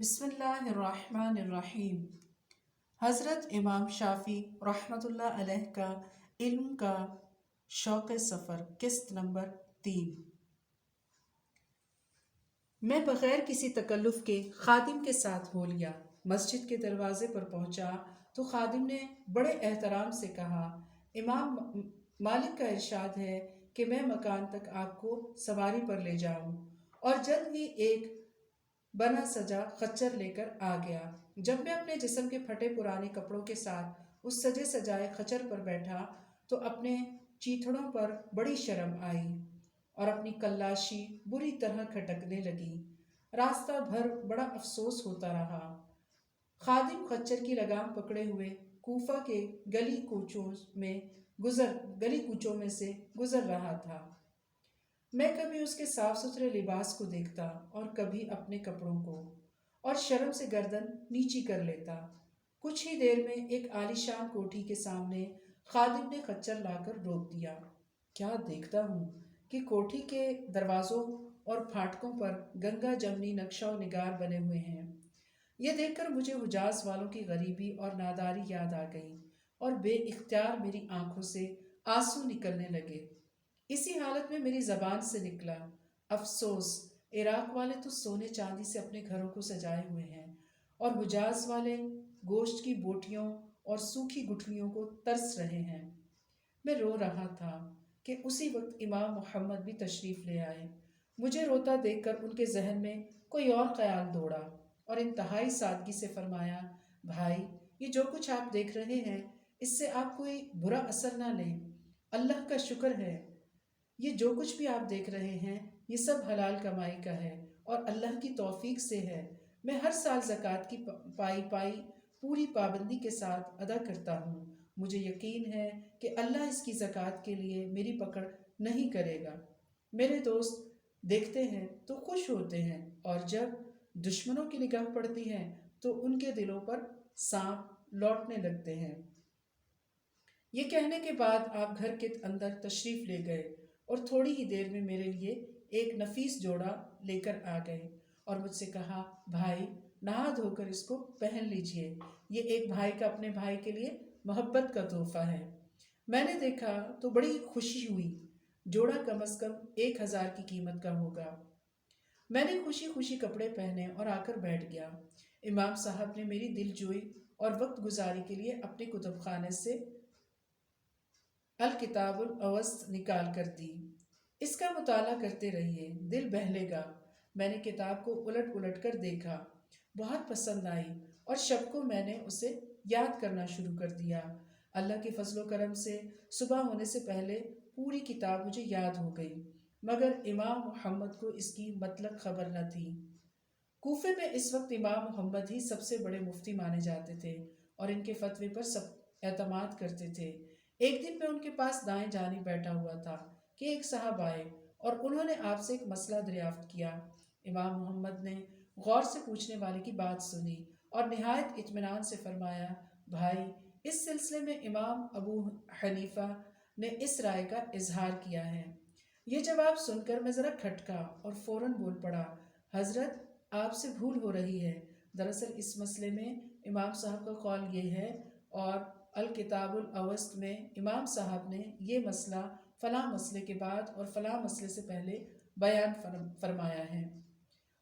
بسم اللہ الرحمن الرحیم۔ حضرت امام شافعی رحمۃ اللہ علیہ کا علم کا شوق سفر، قسط نمبر 3۔ میں بغیر کسی تکلف کے خادم کے ساتھ ہو لیا۔ مسجد کے دروازے پر پہنچا تو خادم نے بڑے احترام سے کہا، امام مالک کا ارشاد ہے کہ میں مکان تک آپ کو سواری پر لے جاؤں، اور جلد ہی ایک بنا سجا خچر لے کر آ گیا۔ جب میں اپنے جسم کے پھٹے پرانے کپڑوں کے ساتھ اس سجے سجائے خچر پر بیٹھا تو اپنے چیتھڑوں پر بڑی شرم آئی اور اپنی کلاشی بری طرح کھٹکنے لگی۔ راستہ بھر بڑا افسوس ہوتا رہا۔ خادم خچر کی لگام پکڑے ہوئے کوفہ کے گلی کوچوں میں سے گزر رہا تھا۔ میں کبھی اس کے صاف ستھرے لباس کو دیکھتا اور کبھی اپنے کپڑوں کو، اور شرم سے گردن نیچی کر لیتا۔ کچھ ہی دیر میں ایک عالیشان کوٹھی کے سامنے خادم نے خچر لا کر روک دیا۔ کیا دیکھتا ہوں کہ کوٹھی کے دروازوں اور پھاٹکوں پر گنگا جمنی نقشہ و نگار بنے ہوئے ہیں۔ یہ دیکھ کر مجھے حجاز والوں کی غریبی اور ناداری یاد آ گئی، اور بے اختیار میری آنکھوں سے آنسو نکلنے لگے۔ اسی حالت میں میری زبان سے نکلا، افسوس، عراق والے تو سونے چاندی سے اپنے گھروں کو سجائے ہوئے ہیں، اور حجاز والے گوشت کی بوٹیوں اور سوکھی گٹھلیوں کو ترس رہے ہیں۔ میں رو رہا تھا کہ اسی وقت امام محمد بھی تشریف لے آئے۔ مجھے روتا دیکھ کر ان کے ذہن میں کوئی اور خیال دوڑا، اور انتہائی سادگی سے فرمایا، بھائی، یہ جو کچھ آپ دیکھ رہے ہیں اس سے آپ کوئی برا اثر نہ لیں۔ اللہ کا شکر ہے، یہ جو کچھ بھی آپ دیکھ رہے ہیں یہ سب حلال کمائی کا ہے اور اللہ کی توفیق سے ہے۔ میں ہر سال زکوٰۃ کی پائی پوری پابندی کے ساتھ ادا کرتا ہوں۔ مجھے یقین ہے کہ اللہ اس کی زکوٰۃ کے لیے میری پکڑ نہیں کرے گا۔ میرے دوست دیکھتے ہیں تو خوش ہوتے ہیں، اور جب دشمنوں کی نگاہ پڑتی ہے تو ان کے دلوں پر سانپ لوٹنے لگتے ہیں۔ یہ کہنے کے بعد آپ گھر کے اندر تشریف لے گئے اور تھوڑی ہی دیر میں میرے لیے ایک نفیس جوڑا لے کر آ گئے، اور مجھ سے کہا، بھائی، نہا دھو کر اس کو پہن لیجئے، یہ ایک بھائی کا اپنے بھائی کے لیے محبت کا تحفہ ہے۔ میں نے دیکھا تو بڑی خوشی ہوئی۔ جوڑا کم از کم 1000 کی قیمت کا ہوگا۔ میں نے خوشی خوشی کپڑے پہنے اور آ کر بیٹھ گیا۔ امام صاحب نے میری دل جوئی اور وقت گزاری کے لیے اپنے کتب خانے سے الکتاب الاوسط نکال کر دی۔ اس کا مطالعہ کرتے رہیے، دل بہلے گا۔ میں نے کتاب کو الٹ پلٹ کر دیکھا، بہت پسند آئی، اور شب کو میں نے اسے یاد کرنا شروع کر دیا۔ اللہ کے فضل و کرم سے صبح ہونے سے پہلے پوری کتاب مجھے یاد ہو گئی، مگر امام محمد کو اس کی مطلق خبر نہ تھی۔ کوفے میں اس وقت امام محمد ہی سب سے بڑے مفتی مانے جاتے تھے، اور ان کے فتوے پر سب اعتماد کرتے تھے۔ ایک دن میں ان کے پاس دائیں جانب بیٹھا ہوا تھا کہ ایک صاحب آئے اور انہوں نے آپ سے ایک مسئلہ دریافت کیا۔ امام محمد نے غور سے پوچھنے والے کی بات سنی اور نہایت اطمینان سے فرمایا، بھائی، اس سلسلے میں امام ابو حنیفہ نے اس رائے کا اظہار کیا ہے۔ یہ جواب سن کر میں ذرا کھٹکا اور فوراً بول پڑا، حضرت، آپ سے بھول ہو رہی ہے۔ دراصل اس مسئلے میں امام صاحب کا قول یہ ہے، اور الکتاب الاوسط میں امام صاحب نے یہ مسئلہ فلاں مسئلے کے بعد اور فلاں مسئلے سے پہلے بیان فرمایا ہے۔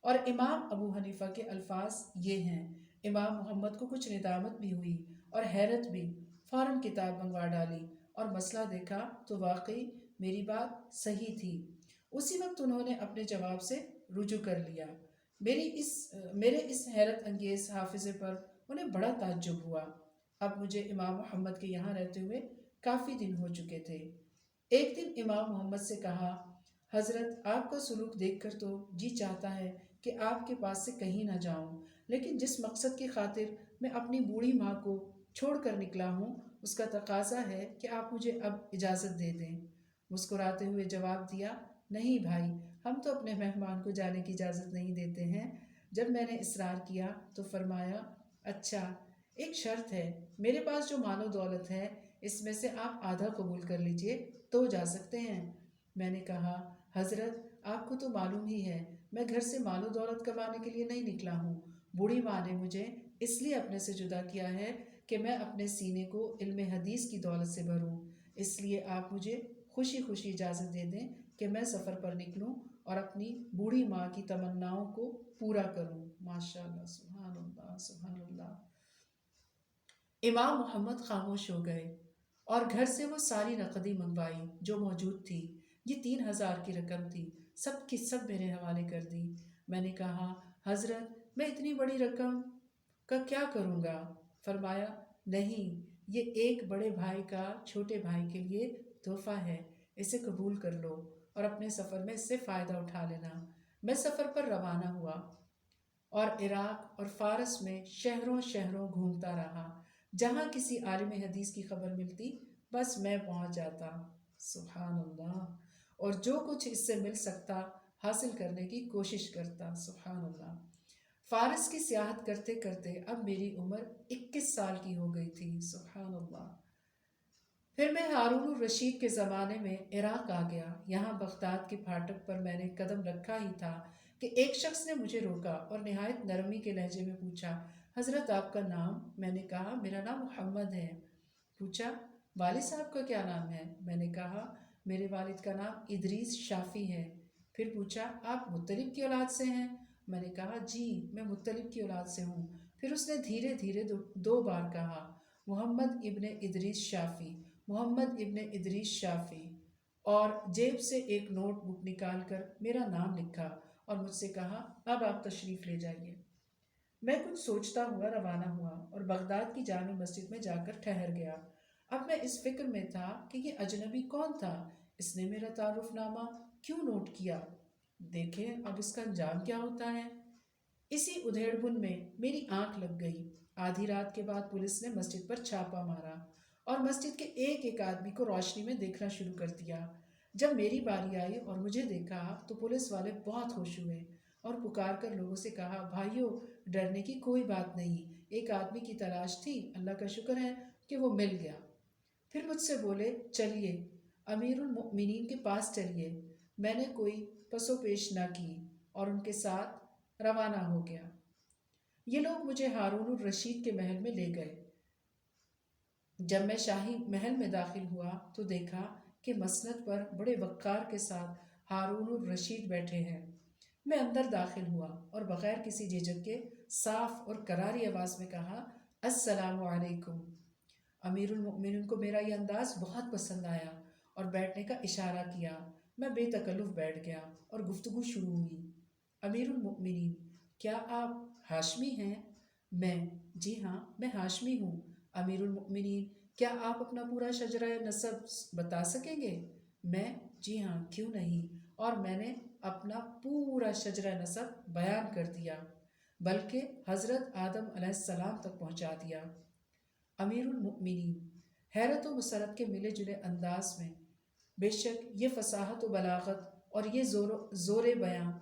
اور امام ابو حنیفہ کے الفاظ یہ ہیں۔ امام محمد کو کچھ ندامت بھی ہوئی اور حیرت بھی، فوراً کتاب منگوا ڈالی اور مسئلہ دیکھا تو واقعی میری بات صحیح تھی۔ اسی وقت انہوں نے اپنے جواب سے رجوع کر لیا۔ میرے اس حیرت انگیز حافظے پر انہیں بڑا تعجب ہوا۔ اب مجھے امام محمد کے یہاں رہتے ہوئے کافی دن ہو چکے تھے۔ ایک دن امام محمد سے کہا، حضرت، آپ کا سلوک دیکھ کر تو جی چاہتا ہے کہ آپ کے پاس سے کہیں نہ جاؤں، لیکن جس مقصد کی خاطر میں اپنی بوڑھی ماں کو چھوڑ کر نکلا ہوں اس کا تقاضا ہے کہ آپ مجھے اب اجازت دے دیں۔ مسکراتے ہوئے جواب دیا، نہیں بھائی، ہم تو اپنے مہمان کو جانے کی اجازت نہیں دیتے ہیں۔ جب میں نے اصرار کیا تو فرمایا، اچھا، ایک شرط ہے، میرے پاس جو مال و دولت ہے اس میں سے آپ آدھا قبول کر لیجئے تو جا سکتے ہیں۔ میں نے کہا، حضرت، آپ کو تو معلوم ہی ہے میں گھر سے مال و دولت کمانے کے لیے نہیں نکلا ہوں، بوڑھی ماں نے مجھے اس لیے اپنے سے جدا کیا ہے کہ میں اپنے سینے کو علم حدیث کی دولت سے بھروں، اس لیے آپ مجھے خوشی خوشی اجازت دے دیں کہ میں سفر پر نکلوں اور اپنی بوڑھی ماں کی تمناؤں کو پورا کروں۔ ماشاء اللہ، سبحان اللہ، سبحان اللہ۔ امام محمد خاموش ہو گئے اور گھر سے وہ ساری نقدی منگوائی جو موجود تھی۔ یہ 3,000 کی رقم تھی، سب کی سب میرے حوالے کر دی۔ میں نے کہا، حضرت میں اتنی بڑی رقم کا کیا کروں گا؟ فرمایا، نہیں، یہ ایک بڑے بھائی کا چھوٹے بھائی کے لیے تحفہ ہے، اسے قبول کر لو اور اپنے سفر میں اس سے فائدہ اٹھا لینا۔ میں سفر پر روانہ ہوا اور عراق اور فارس میں شہروں شہروں گھومتا رہا، جہاں کسی عالم حدیث کی خبر ملتی بس میں پہنچ جاتا۔ سبحان اللہ۔ اور جو کچھ اس سے مل سکتا حاصل کرنے کی کوشش کرتا۔ سبحان اللہ۔ فارس کی سیاحت کرتے کرتے اب میری عمر 21 سال کی ہو گئی تھی۔ سبحان اللہ۔ پھر میں ہارون الرشید کے زمانے میں عراق آ گیا۔ یہاں بغداد کے پھاٹک پر میں نے قدم رکھا ہی تھا کہ ایک شخص نے مجھے روکا اور نہایت نرمی کے لہجے میں پوچھا، حضرت آپ کا نام؟ میں نے کہا، میرا نام محمد ہے۔ پوچھا، والد صاحب کا کیا نام ہے؟ میں نے کہا، میرے والد کا نام ادریس شافی ہے۔ پھر پوچھا، آپ مطلب کی اولاد سے ہیں؟ میں نے کہا، جی، میں مطلب کی اولاد سے ہوں۔ پھر اس نے دھیرے دھیرے دو بار کہا، محمد ابن ادریس شافی، محمد ابن ادریس شافی، اور جیب سے ایک نوٹ بک نکال کر میرا نام لکھا اور مجھ سے کہا، اب آپ تشریف لے جائیے۔ میں کچھ سوچتا ہوا روانہ ہوا اور بغداد کی جامع مسجد میں جا کر ٹھہر گیا۔ اب میں اس فکر میں تھا کہ یہ اجنبی کون تھا؟ اس نے میرا تعارف نامہ کیوں نوٹ کیا؟ دیکھیں اب اس کا انجام کیا ہوتا ہے۔ اسی ادھیڑ بن میں میری آنکھ لگ گئی۔ آدھی رات کے بعد پولیس نے مسجد پر چھاپا مارا اور مسجد کے ایک ایک آدمی کو روشنی میں دیکھنا شروع کر دیا۔ جب میری باری آئی اور مجھے دیکھا تو پولیس والے بہت خوش ہوئے اور پکار کر لوگوں سے کہا، بھائیو، ڈرنے کی کوئی بات نہیں، ایک آدمی کی تلاش تھی، اللہ کا شکر ہے کہ وہ مل گیا۔ پھر مجھ سے بولے، چلیے امیر المؤمنین کے پاس چلیے۔ میں نے کوئی پس و پیش نہ کی اور ان کے ساتھ روانہ ہو گیا۔ یہ لوگ مجھے ہارون الرشید کے محل میں لے گئے۔ جب میں شاہی محل میں داخل ہوا تو دیکھا کہ مسند پر بڑے وقار کے ساتھ ہارون الرشید بیٹھے ہیں۔ میں اندر داخل ہوا اور بغیر کسی جھجک کے صاف اور کراری آواز میں کہا، السلام علیکم۔ امیر المؤمنین کو میرا یہ انداز بہت پسند آیا اور بیٹھنے کا اشارہ کیا۔ میں بے تکلف بیٹھ گیا اور گفتگو شروع ہوئی۔ امیر المؤمنین، کیا آپ ہاشمی ہیں؟ میں، جی ہاں، میں ہاشمی ہوں۔ امیر المؤمنین، کیا آپ اپنا پورا شجرہ نسب بتا سکیں گے؟ میں، جی ہاں، کیوں نہیں، اور میں نے اپنا پورا شجرہ نسب بیان کر دیا، بلکہ حضرت آدم علیہ السلام تک پہنچا دیا۔ امیر المؤمنین حیرت و مسرت کے ملے جلے انداز میں، بے شک یہ فصاحت و بلاغت اور یہ زور بیاں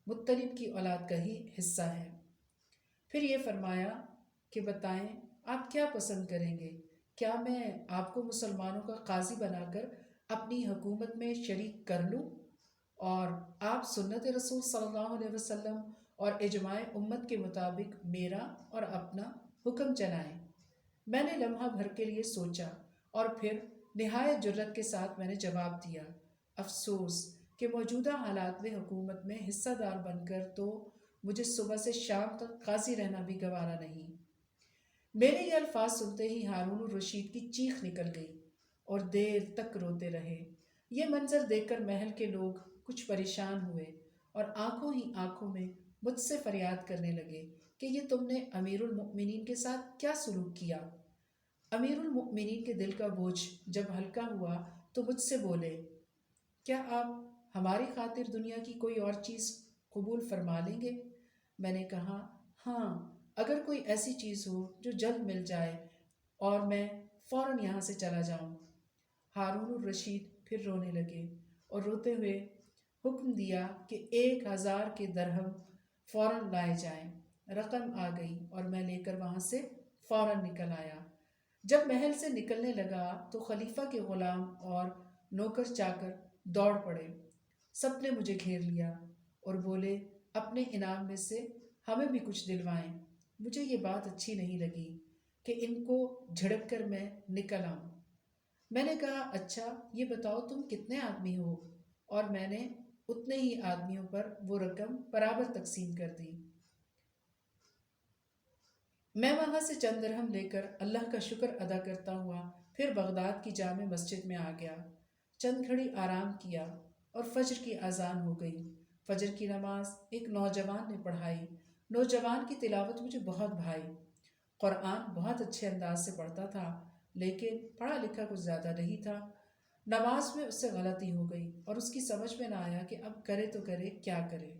مطلب کی اولاد کا ہی حصہ ہے۔ پھر یہ فرمایا کہ بتائیں آپ کیا پسند کریں گے؟ کیا میں آپ کو مسلمانوں کا قاضی بنا کر اپنی حکومت میں شریک کر لوں اور آپ سنت رسول صلی اللہ علیہ وسلم اور اجماع امت کے مطابق میرا اور اپنا حکم چلائیں؟ میں نے لمحہ بھر کے لیے سوچا اور پھر نہایت جرت کے ساتھ میں نے جواب دیا، افسوس کہ موجودہ حالات میں حکومت میں حصہ دار بن کر تو مجھے صبح سے شام تک قاضی رہنا بھی گوارا نہیں۔ میرے یہ الفاظ سنتے ہی ہارون الرشید کی چیخ نکل گئی اور دیر تک روتے رہے۔ یہ منظر دیکھ کر محل کے لوگ کچھ پریشان ہوئے اور آنکھوں ہی آنکھوں میں مجھ سے فریاد کرنے لگے کہ یہ تم نے امیر المؤمنین کے ساتھ کیا سلوک کیا؟ امیر المؤمنین کے دل کا بوجھ جب ہلکا ہوا تو مجھ سے بولے، کیا آپ ہماری خاطر دنیا کی کوئی اور چیز قبول فرما لیں گے؟ میں نے کہا، ہاں، اگر کوئی ایسی چیز ہو جو جلد مل جائے اور میں فوراً یہاں سے چلا جاؤں۔ ہارون الرشید پھر رونے لگے اور روتے ہوئے حکم دیا کہ 1,000 کے درہم فوراً لائے جائیں۔ رقم آ گئی اور میں لے کر وہاں سے فوراً نکل آیا۔ جب محل سے نکلنے لگا تو خلیفہ کے غلام اور نوکر چاکر دوڑ پڑے، سب نے مجھے گھیر لیا اور بولے، اپنے انعام میں سے ہمیں بھی کچھ دلوائیں۔ مجھے یہ بات اچھی نہیں لگی کہ ان کو جھڑک کر میں نکل آؤں۔ میں نے کہا اچھا یہ بتاؤ تم کتنے آدمی ہو، اور میں نے اتنے ہی آدمیوں پر وہ رقم برابر تقسیم کر دی۔ میں وہاں سے چند درہم لے کر اللہ کا شکر ادا کرتا ہوا پھر بغداد کی جامع مسجد میں آ گیا۔ چند گھڑی آرام کیا اور فجر کی اذان ہو گئی۔ فجر کی نماز ایک نوجوان نے پڑھائی۔ نوجوان کی تلاوت مجھے بہت بھائی۔ قرآن بہت اچھے انداز سے پڑھتا تھا، لیکن پڑھا لکھا کچھ زیادہ نہیں تھا۔ نماز میں اس سے غلطی ہو گئی اور اس کی سمجھ میں نہ آیا کہ اب کرے تو کرے کیا کرے،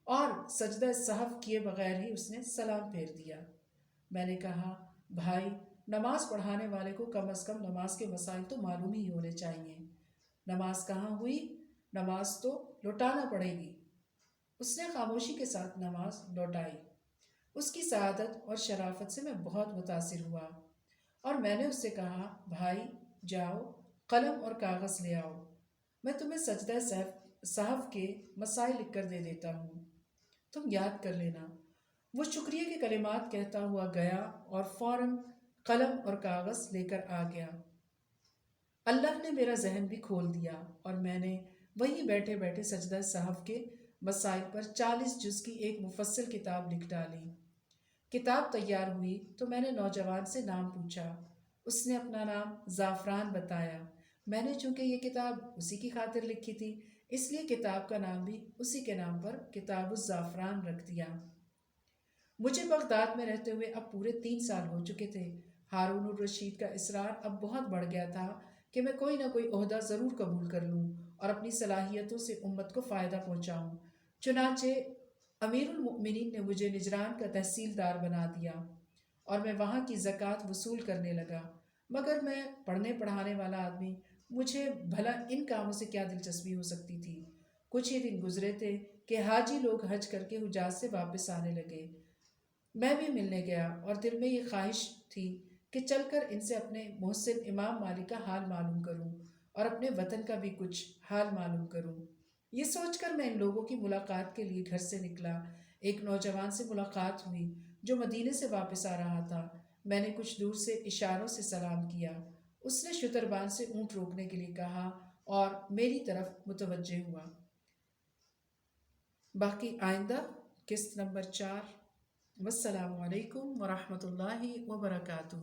اور سجدہ سہو کیے بغیر ہی اس نے سلام پھیر دیا۔ میں نے کہا بھائی، نماز پڑھانے والے کو کم از کم نماز کے مسائل تو معلوم ہی ہونے چاہیے۔ نماز کہاں ہوئی؟ نماز تو لوٹانا پڑے گی۔ اس نے خاموشی کے ساتھ نماز لوٹائی۔ اس کی سعادت اور شرافت سے میں بہت متاثر ہوا، اور میں نے اس سے کہا بھائی جاؤ قلم اور کاغذ لے آؤ، میں تمہیں سجدہ سہو کے مسائل لکھ کر دے دیتا ہوں، تم یاد کر لینا۔ وہ شکریہ کے کلمات کہتا ہوا گیا اور فوراً قلم اور کاغذ لے کر آ گیا۔ اللہ نے میرا ذہن بھی کھول دیا اور میں نے وہیں بیٹھے بیٹھے سجدہ سہو کے مسائل پر 40 جز کی ایک مفصل کتاب لکھ ڈالی۔ کتاب تیار ہوئی تو میں نے نوجوان سے نام پوچھا۔ اس نے اپنا نام زعفران بتایا۔ میں نے چونکہ یہ کتاب اسی کی خاطر لکھی تھی، اس لیے کتاب کا نام بھی اسی کے نام پر کتاب الزعفران رکھ دیا۔ مجھے بغداد میں رہتے ہوئے اب پورے 3 سال ہو چکے تھے۔ ہارون الرشید کا اصرار اب بہت بڑھ گیا تھا کہ میں کوئی نہ کوئی عہدہ ضرور قبول کر لوں اور اپنی صلاحیتوں سے امت کو فائدہ پہنچاؤں۔ چنانچہ امیر المؤمنین نے مجھے نجران کا تحصیلدار بنا دیا اور میں وہاں کی زکوٰۃ وصول کرنے لگا۔ مگر میں پڑھنے پڑھانے والا آدمی، مجھے بھلا ان کاموں سے کیا دلچسپی ہو سکتی تھی؟ کچھ ہی دن گزرے تھے کہ حاجی لوگ حج کر کے حجاز سے واپس آنے لگے۔ میں بھی ملنے گیا اور دل میں یہ خواہش تھی کہ چل کر ان سے اپنے محسن امام مالک کا حال معلوم کروں اور اپنے وطن کا بھی کچھ حال معلوم کروں۔ یہ سوچ کر میں ان لوگوں کی ملاقات کے لیے گھر سے نکلا۔ ایک نوجوان سے ملاقات ہوئی جو مدینے سے واپس آ رہا تھا۔ میں نے کچھ دور سے اشاروں سے سلام کیا۔ اس نے شتربان سے اونٹ روکنے کے لیے کہا اور میری طرف متوجہ ہوا۔ باقی آئندہ قسط نمبر 4۔ والسلام علیکم ورحمۃ اللہ وبرکاتہ۔